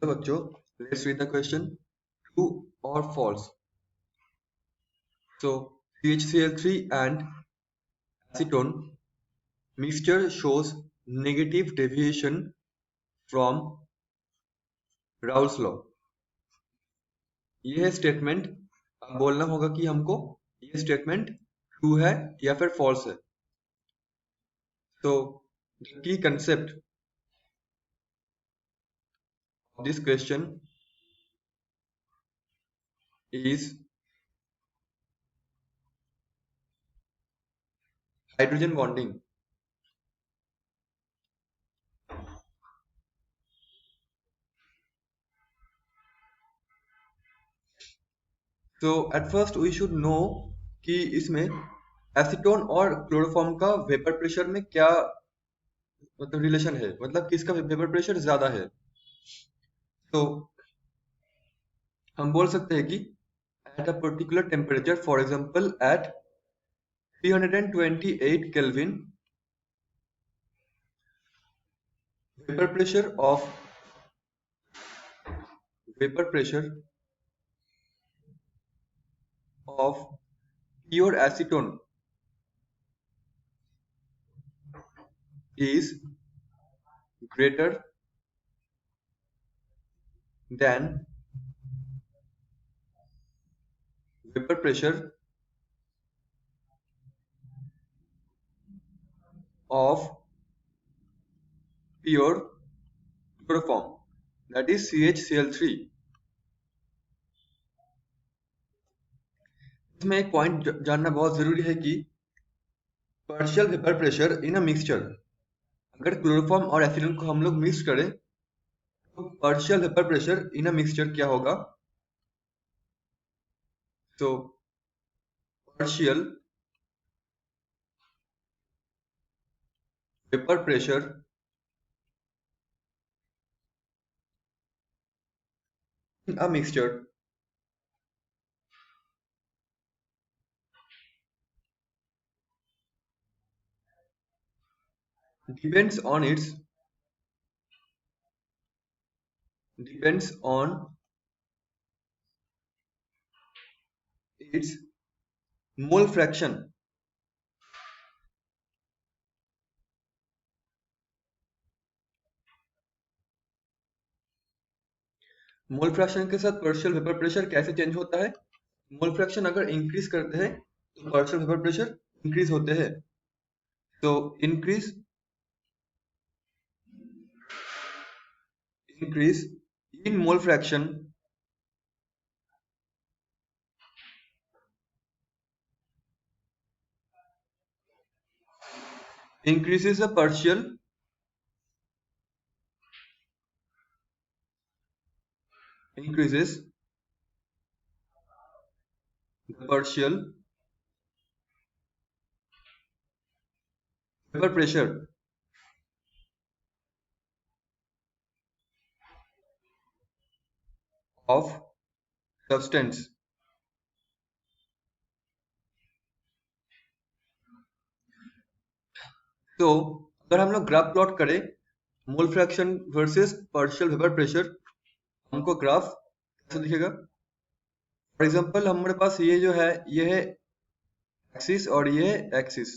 तो बच्चों, let's read the question. True और false. So CHCl3 and acetone mixture shows negative deviation from Raoult's law. यह statement बोलना होगा कि हमको यह स्टेटमेंट ट्रू है या फिर फॉल्स है. तो the key concept of this question is hydrogen bonding. So at first we should know कि इसमें एसीटोन और क्लोरोफॉर्म का वेपर प्रेशर में क्या मतलब रिलेशन है, मतलब किसका वेपर प्रेशर ज्यादा है. तो हम बोल सकते हैं कि at a particular temperature, for example at 328 kelvin, vapour pressure of pure acetone is greater than vapor pressure of pure chloroform, that is CHCl3. इसमें एक पॉइंट जानना बहुत जरूरी है कि partial vapour pressure in a mixture, अगर chloroform और acetone को हम लोग मिक्स करें तो partial vapour pressure in a mixture क्या होगा. तो partial vapour pressure in a mixture depends on its mole fraction mole fraction के साथ पार्शियल वेपर प्रेशर कैसे चेंज होता है. मोल फ्रैक्शन अगर इंक्रीज करते हैं तो पार्शियल वेपर प्रेशर इंक्रीज होते हैं. तो increase in mole fraction increases the partial vapor pressure of substance. तो अगर हम लोग ग्राफ प्लॉट करें mole fraction versus partial vapour pressure, हमको ग्राफ कैसे दिखेगा. फॉर एग्जांपल हमारे पास ये जो है ये है एक्सिस और ये है एक्सिस.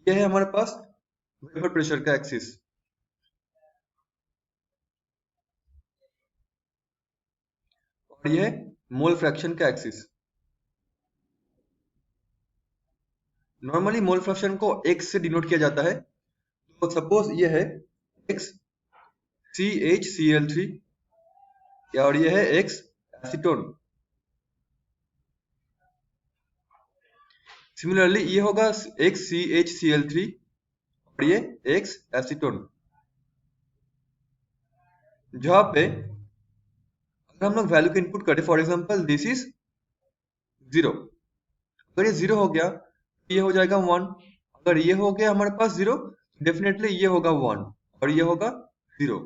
ये है हमारे पास वेपर प्रेशर का एक्सिस और ये है मोल फ्रैक्शन का एक्सिस. नॉर्मली मोल फ्रैक्शन को x से डिनोट किया जाता है. तो सपोज ये है x CHCl3 और ये है x एसीटोन. सिमिलरली ये होगा x CHCl3 और ये x एसीटोन. जहां पे अगर हम लोग वैल्यू को इनपुट करें, फॉर एग्जांपल दिस इज 0, अगर ये 0 हो गया तो ये हो जाएगा 1. अगर ये हो गया हमारे पास 0, डेफिनेटली ये होगा 1 और ये होगा 0.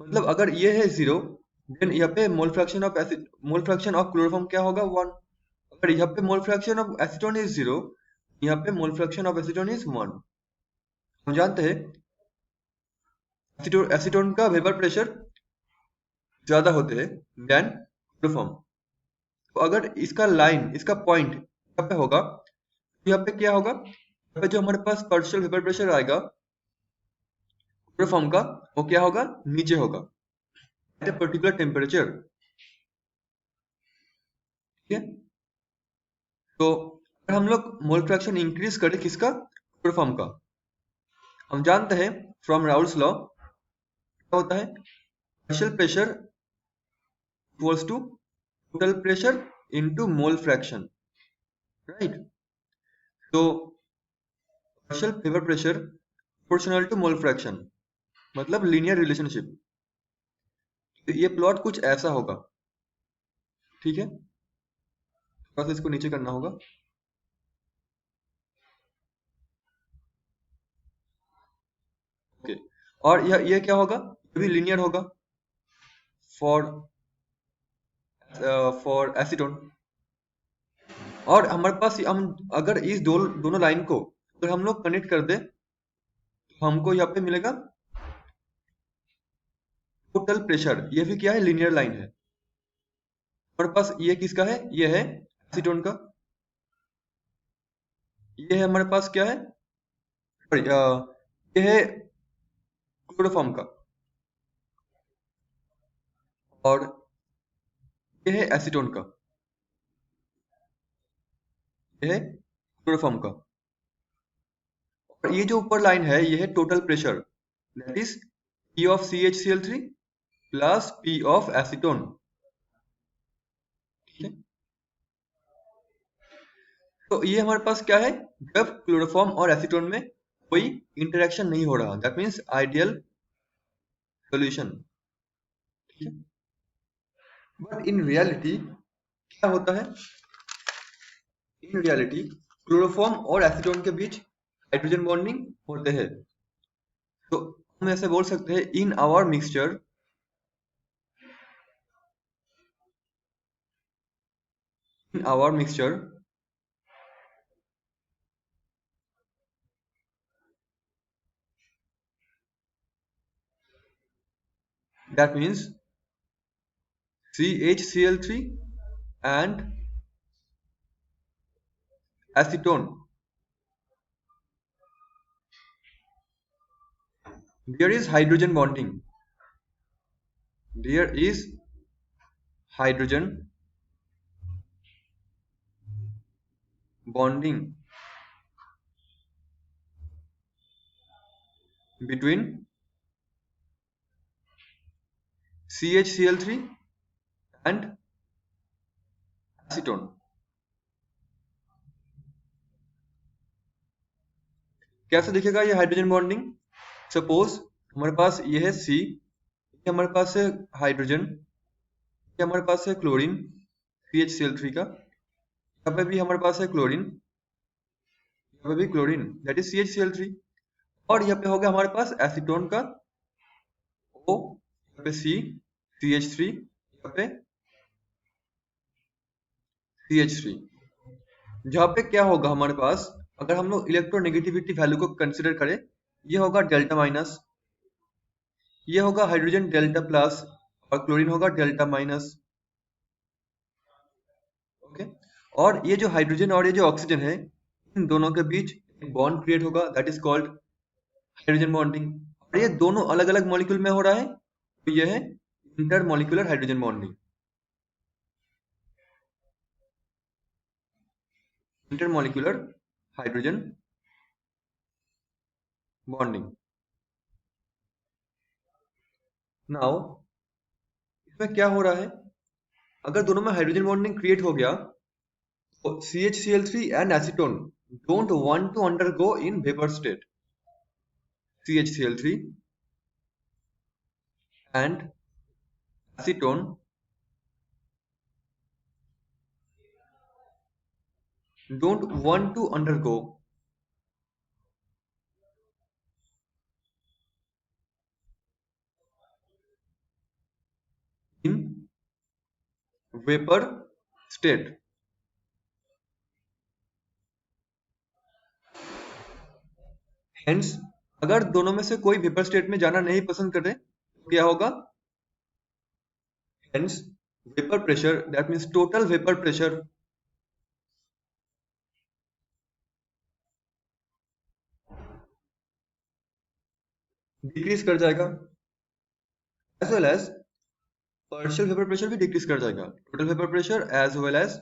मतलब अगर ये है 0, देन यहाँ पे मोल फ्रैक्शन ऑफ क्लोरोफॉर्म क्या होगा 1. अगर यहाँ पे mole fraction of acetone is 0, यहाँ पे mole fraction of acetone is 1. हम जानते हैं एसीटोन का वेपर प्रेशर ज्यादा होते हैं देन क्लोरोफॉर्म। तो अगर इसका लाइन, इसका पॉइंट यहाँ पे होगा, तो यहाँ पे क्या होगा, यहाँ पे जो हमारे पास पार्शियल वेपर प्रेशर आएगा क्लोरोफॉर्म का, वो क्या होगा, नीचे होगा एट ए पर्टिकुलर टेम्परेचर। ठीक है, तो अगर हम लोग मोल फ्रैक्शन इंक्रीज करें किसका, क्लोरोफॉर्म का, हम जानते हैं फ्रॉम राउल्स लॉ क्या होता है, partial pressure equals to total pressure into mole fraction, right. तो partial vapour pressure proportional to mole fraction, मतलब लीनियर रिलेशनशिप। तो ये प्लॉट कुछ ऐसा होगा, ठीक है, थोड़ा सा इसको नीचे करना होगा। ओके, और ये क्या होगा, ये भी लीनियर होगा फॉर फॉर एसीटोन। और हमारे पास हम अगर इस दोनों लाइन को अगर हम लोग कनेक्ट कर दे तो हमको यहाँ पे मिलेगा टोटल प्रेशर। ये भी क्या है, लीनियर लाइन है। हमारे पास ये किसका है, ये है एसीटोन का, ये है हमारे पास क्या है, ये है क्लोरोफॉर्म का, और ये है एसीटोन का, ये है क्लोरोफॉर्म का। और ये जो ऊपर लाइन है ये है total pressure, that is P of CHCl3 plus P of acetone. ठीक है, तो ये हमारे पास क्या है, जब क्लोरोफॉर्म और एसीटोन में कोई इंटरेक्शन नहीं हो रहा, दैट मीन्स आइडियल सॉल्यूशन। ठीक है, बट इन रियलिटी क्या होता है, इन रियलिटी क्लोरोफॉर्म और एसीटोन के बीच हाइड्रोजन बॉन्डिंग होते हैं। तो हम ऐसे बोल सकते हैं, in our mixture, in our mixture that means CHCl3 and acetone, there is hydrogen bonding, there is hydrogen bonding between CHCl3 and acetone। कैसे दिखेगा ये हाइड्रोजन बॉन्डिंग, सपोज हमारे पास ये है C, ये हमारे पास है हाइड्रोजन, ये हमारे पास है क्लोरीन CHCl3 का, यहाँ पे भी हमारे पास है क्लोरीन, यहाँ पे भी क्लोरीन दैट इज CHCl3, और यहाँ पे हो गया हमारे पास एसीटोन का O, यहाँ पे C CH3, यहाँ पे CH3। जहाँ पे क्या होगा हमारे पास, अगर हम लोग इलेक्ट्रोनेगेटिविटी वैल्यू को कंसिडर करें, ये होगा डेल्टा माइनस, ये होगा हाइड्रोजन डेल्टा प्लस, और क्लोरीन होगा डेल्टा माइनस। ओके, और ये जो हाइड्रोजन और ये जो ऑक्सीजन है, इन दोनों के बीच एक बॉन्ड क्रिएट होगा, that is called hydrogen bonding. और ये दोनों अलग अलग मॉलिक्यूल में हो रहा है, तो ये है intermolecular hydrogen bonding. Intermolecular hydrogen bonding. Now इसमें क्या हो रहा है, अगर दोनों में हाइड्रोजन बॉन्डिंग क्रिएट हो गया, तो CHCl3 and acetone don't want to undergo in vapor state। CHCl3 and acetone don't want to undergo in vapor state। Hence अगर दोनों में से कोई वेपर स्टेट में जाना नहीं पसंद करे तो क्या होगा? Hence, vapor pressure, that means total vapor pressure, decrease कर जाएगा, as well as partial vapor pressure भी डिक्रीज कर जाएगा. Total vapor pressure as well as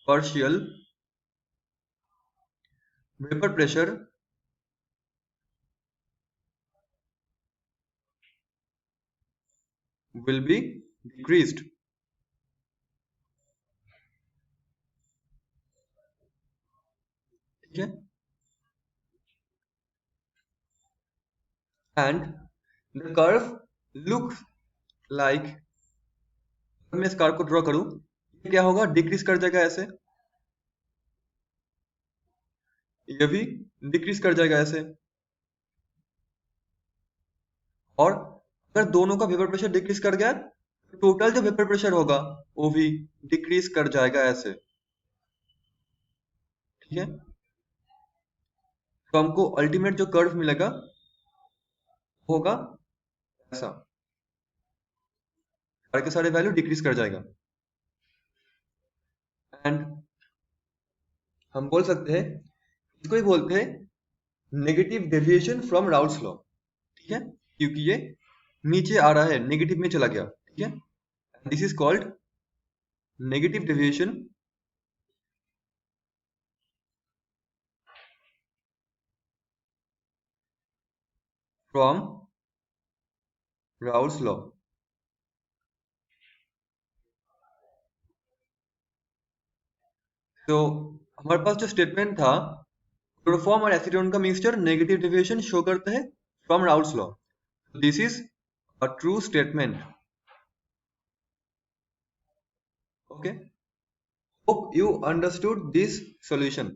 partial vapor pressure will be decreased. ठीक है. And the curve looks like, मैं इस curve को ड्रॉ करूं, ये क्या होगा? डिक्रीज कर जाएगा ऐसे, ये भी डिक्रीज कर जाएगा ऐसे. और अगर दोनों का वेपर प्रेशर डिक्रीज कर गया तो टोटल जो वेपर प्रेशर होगा वो भी डिक्रीज कर जाएगा ऐसे. ठीक है. तो हमको अल्टीमेट जो कर्व मिलेगा होगा ऐसा, सारे के सारे वैल्यू डिक्रीज कर जाएगा. एंड हम बोल सकते हैं, इसको ही बोलते हैं negative deviation from Raoult's law. ठीक है, क्योंकि ये नीचे आ रहा है, नेगेटिव में चला गया. ठीक है, this is called negative deviation from Raoult's law. तो हमारे पास जो स्टेटमेंट था, क्लोरोफॉर्म और एसीटोन का मिक्सचर नेगेटिव डेविएशन शो करता है from Raoult's law. This is a true statement. Okay, hope you understood this solution.